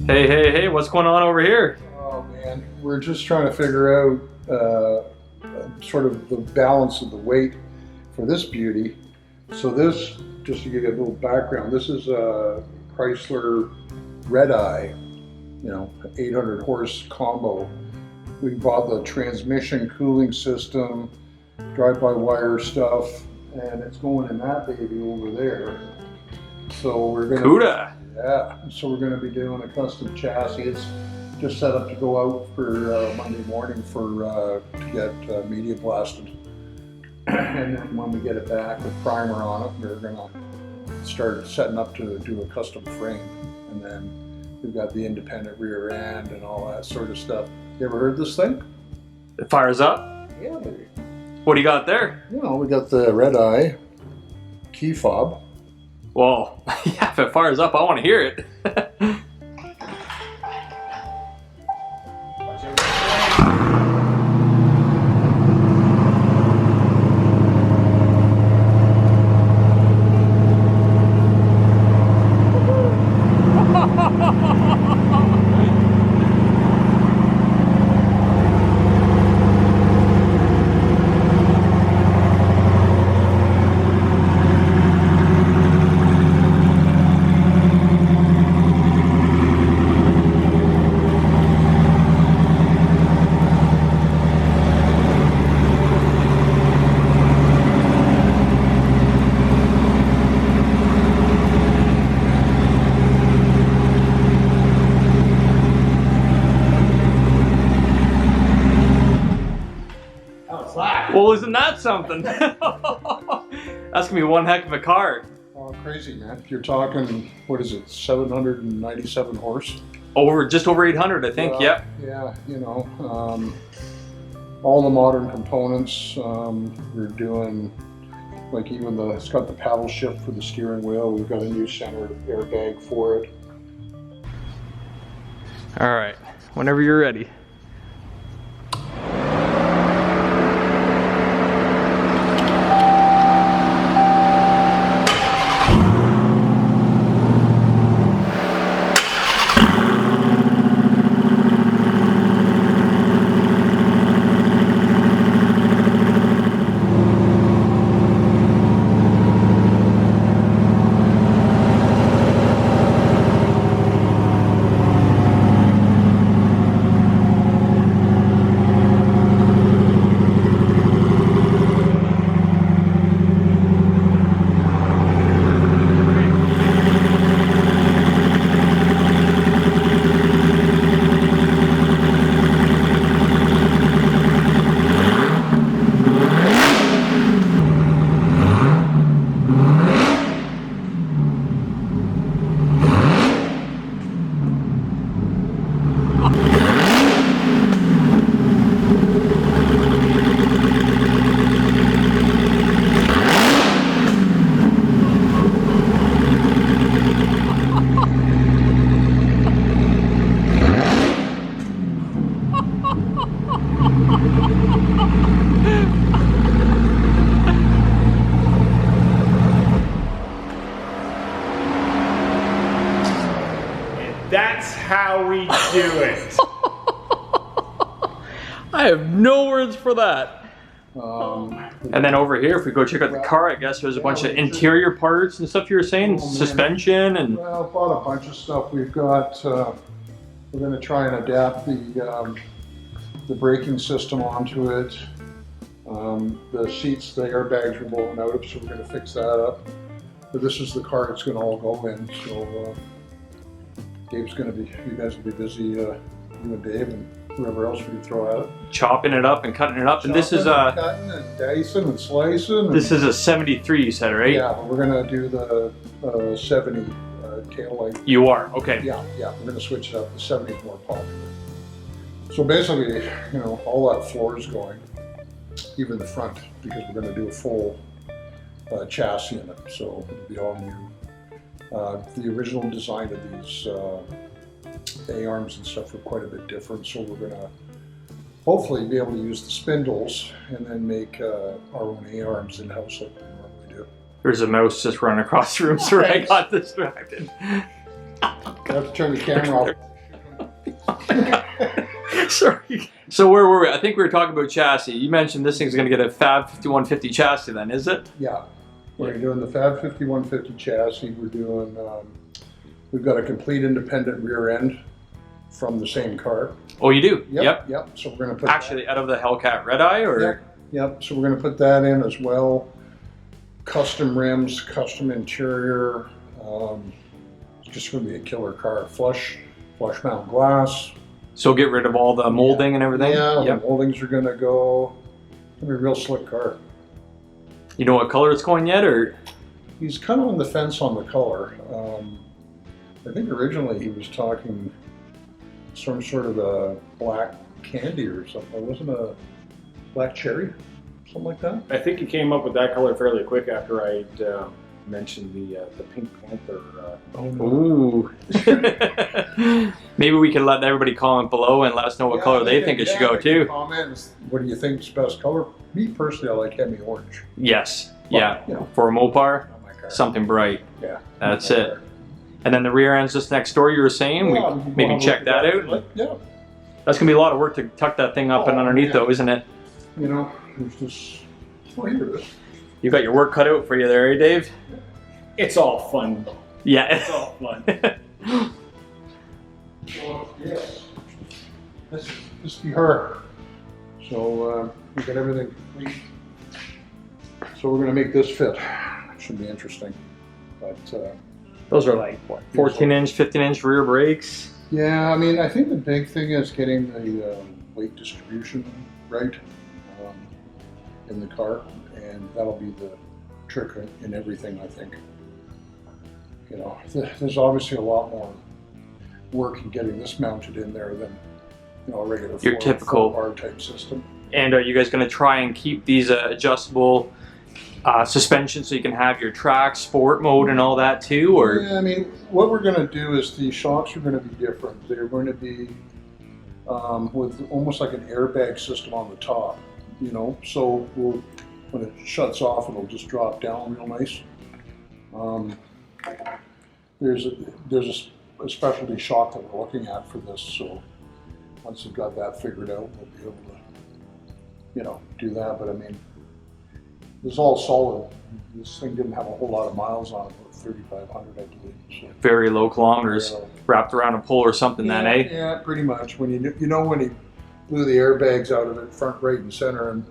Hey, what's going on over here? Oh man, we're just trying to figure out sort of the balance of the weight for this beauty. So this, just to give you a little background, this is a Chrysler Redeye, 800 horse combo. We bought the transmission, cooling system, drive-by-wire stuff, and it's going in that baby over there. So we're gonna Cuda. Yeah, so we're going to be doing a custom chassis. It's just set up to go out for Monday morning to get media blasted. And then when we get it back with primer on it, we're going to start setting up to do a custom frame. And then we've got the independent rear end and all that sort of stuff. You ever heard this thing? It fires up? Yeah, baby. What do you got there? We got the Redeye key fob. Well, yeah, if it fires up, I want to hear it. Well, isn't that something? That's gonna be one heck of a car. Oh, crazy, man. You're talking, what is it, 797 horse? Just over 800, I think, yep. Yeah, all the modern components. We're doing, like even it's got the paddle shift for the steering wheel. We've got a new center airbag for it. All right, whenever you're ready. That's how we do it. I have no words for that. And then over here, if we go check out the car, I guess there's a bunch of interior parts and stuff you were saying, suspension and... Well, bought a bunch of stuff. We've got, we're going to try and adapt the braking system onto it. The seats, the airbags were blowing out, so we're going to fix that up. But this is the car it's going to all go in, so Dave's going to be, you guys will be busy, you and Dave and whoever else we throw at it. Chopping it up and cutting it up. And this is cutting and dicing and slicing. This is a 73, you said, right? Yeah, but we're going to do the 70 tail light. You are, okay. Yeah, we're going to switch it up. The 70 is more popular. So basically, all that floor is going, even the front, because we're going to do a full chassis in it. So it'll be all new. The original design of these A-arms and stuff are quite a bit different, so we're going to hopefully be able to use the spindles and then make our own A-arms in-house like we normally do. There's a mouse just running across the room, so I got distracted. I have to turn the camera off. Sorry. So where were we? I think we were talking about chassis. You mentioned this thing's going to get a Fab 5150 chassis then, is it? Yeah. We're doing the Fab 5150 chassis. We're doing, we've got a complete independent rear end from the same car. Oh, you do? Yep. So we're going to put actually out of the Hellcat Redeye, or? Yep. So we're going to put that in as well. Custom rims, custom interior. It's just going to be a killer car. Flush mount glass. So get rid of all the molding and everything? Yeah, the moldings are going to go. It's going to be a real slick car. You know what color it's going yet, or? He's kind of on the fence on the color. I think originally he was talking some sort of a black candy or something. It wasn't a black cherry, something like that. I think he came up with that color fairly quick after I'd mentioned the Pink Panther. Ooh. Maybe we can let everybody comment below and let us know what color they think it should go too. Comments. What do you think is best color? Me personally, I like Hemi orange. Yes. Well, yeah. you know, for a Mopar, something bright. Yeah. That's it. And then the rear end's just next door, you were saying? Yeah, we maybe check that out? Yeah. That's going to be a lot of work to tuck that thing up and underneath though, isn't it? You know, there's just... Oh, here it is. You got your work cut out for you there, eh, Dave? It's all fun. Yeah. It's all fun. So, yes. This be her. So we got everything complete. So we're going to make this fit. It should be interesting. But those are like, what, 14-inch, 15-inch rear brakes? yeah, I mean, I think the big thing is getting the weight distribution right in the car. And that'll be the trick in everything, I think. You know, there's obviously a lot more work in getting this mounted in there than, you know, a regular your typical bar type system. And are you guys going to try and keep these adjustable suspensions so you can have your track, sport mode, and all that too? Or yeah, I mean, what we're going to do is the shocks are going to be different. They're going to be with almost like an airbag system on the top. You know, so when it shuts off, it'll just drop down real nice. There's a specialty shock that we're looking at for this, so once we've got that figured out, we'll be able to, you know, do that. But I mean, this is all solid. This thing didn't have a whole lot of miles on it, about 3,500, I believe. So, very low kilometers, wrapped around a pole or something yeah, then, eh? Yeah, pretty much. When you know when he blew the airbags out of it, front, right, and center, and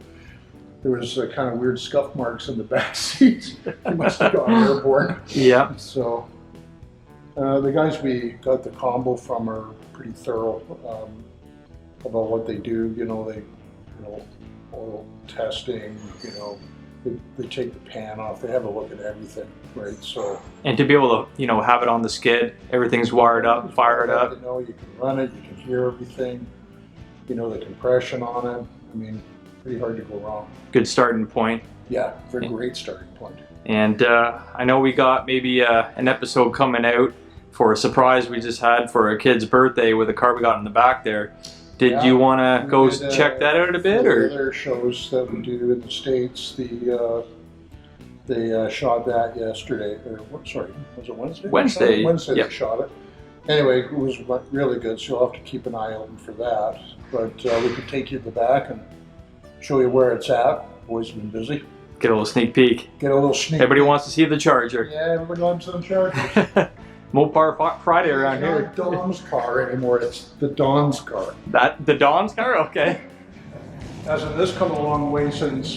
there was kind of weird scuff marks in the back seats. He must have gone airborne. Yeah. So the guys we got the combo from are pretty thorough about what they do. You know, they, you know, oil testing. You know, they take the pan off. They have a look at everything, right? So. And to be able to, you know, have it on the skid, everything's wired up, fired up. You know, you can run it. You can hear everything. You know, the compression on it. I mean, pretty hard to go wrong. Good starting point. Yeah, for a great starting point. And I know we got maybe an episode coming out for a surprise we just had for a kid's birthday with a car we got in the back there. Did you want to go check that out a bit, or? Other shows that we do in the States, they shot that yesterday, or sorry, was it Wednesday? Wednesday. Wednesday yep. They shot it. Anyway, it was really good, so you'll have to keep an eye open for that. But we could take you to the back and show you where it's at. Boys have been busy. Get a little sneak peek. Get a little sneak Everybody peek. wants to see the Charger. Yeah, everybody wants some Chargers. Mopar Friday around here. It's not Don's car anymore, it's the Don's car. The Don's car? Okay. Hasn't this come a long way since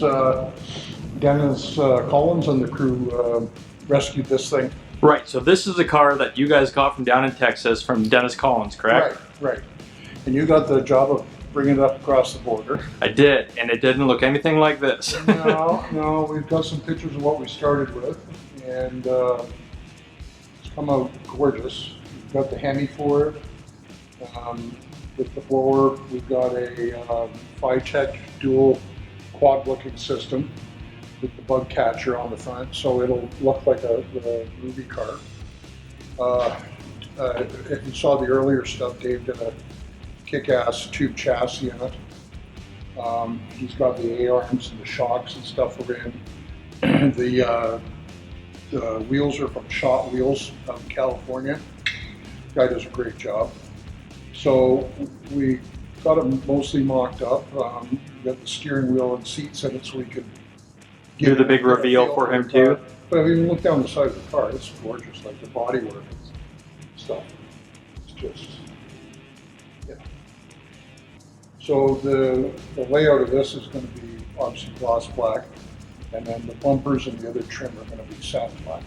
Dennis Collins and the crew rescued this thing? Right, so this is a car that you guys got from down in Texas from Dennis Collins, correct? Right. And you got the job of bringing it up across the border. I did, and it didn't look anything like this. No, we've got some pictures of what we started with, and it's come out gorgeous. We've got the Hemi for it. With the blower, we've got a Phytech dual quad-looking system with the bug catcher on the front, so it'll look like a movie car. If you saw the earlier stuff, Dave did a kick-ass tube chassis in it. He's got the A-arms and the shocks and stuff are in. The wheels are from Shot Wheels out in California. Guy does a great job. So we got it mostly mocked up. We got the steering wheel and seats in it so we could Do the big get a reveal feel for him the too. car. But if you look down the side of the car, it's gorgeous, like the bodywork and stuff. It's just, yeah. So the layout of this is going to be obviously gloss black, and then the bumpers and the other trim are going to be satin black.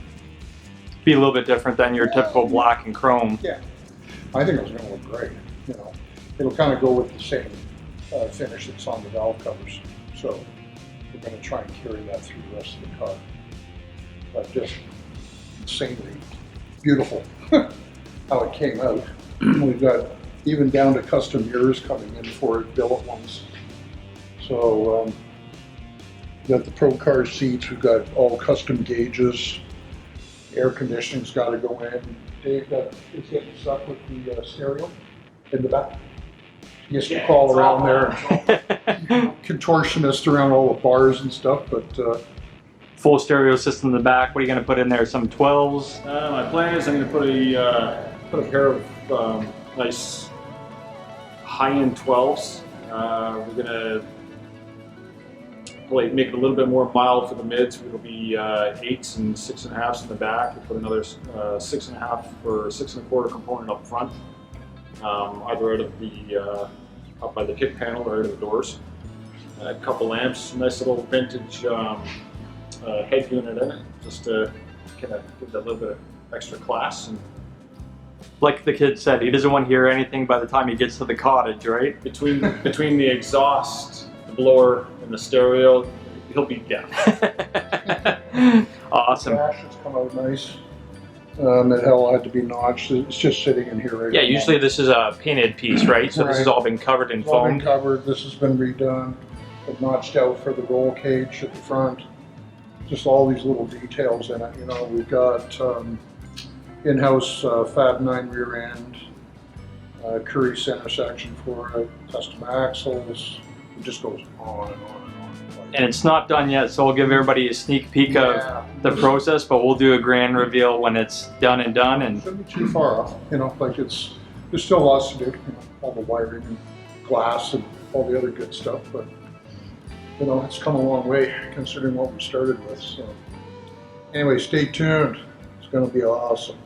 Be a little bit different than your typical black and chrome. Yeah, I think it's going to look great. You know, it'll kind of go with the same finish that's on the valve covers. So we're going to try and carry that through the rest of the car. But just insanely beautiful how it came out. We've got even down to custom mirrors coming in for billet ones. So we've got the Pro Car seats, we've got all custom gauges, air conditioning's got to go in. Dave is getting stuck with the stereo in the back. He has to crawl around there, contortionist around all the bars and stuff, but Full stereo system in the back. What are you going to put in there? Some 12s? My plan is I'm going to put a pair of nice high-end 12s. We're going to make it a little bit more mild for the mids. It'll be 8s and 6.5s in the back. We'll put another 6.5 or 6 1/4 component up front, either out of the up by the kick panel or out of the doors. A couple lamps, nice little vintage head unit in it, just to kind of give that little bit of extra class. And Like the kid said, he doesn't want to hear anything by the time he gets to the cottage, right? between the exhaust, the blower, and the stereo, he'll be deaf. Awesome. the dash has come out nice. That hell had to be notched. It's just sitting in here right now. Yeah, usually this is a painted piece, right? So this has Right. all been covered in It's all been foam. covered. This has been redone. It notched out for the roll cage at the front. Just all these little details in it. You know, we've got in-house Fab 9 rear end, Curry center section for it, custom axles. It just goes on and on and on. And it's not done yet, so we'll give everybody a sneak peek of the process, but we'll do a grand reveal when it's done and done. And Shouldn't be too far off. You know, like there's still lots to do. You know, all the wiring and glass and all the other good stuff, but you know, it's come a long way considering what we started with. So anyway, stay tuned. It's going to be awesome.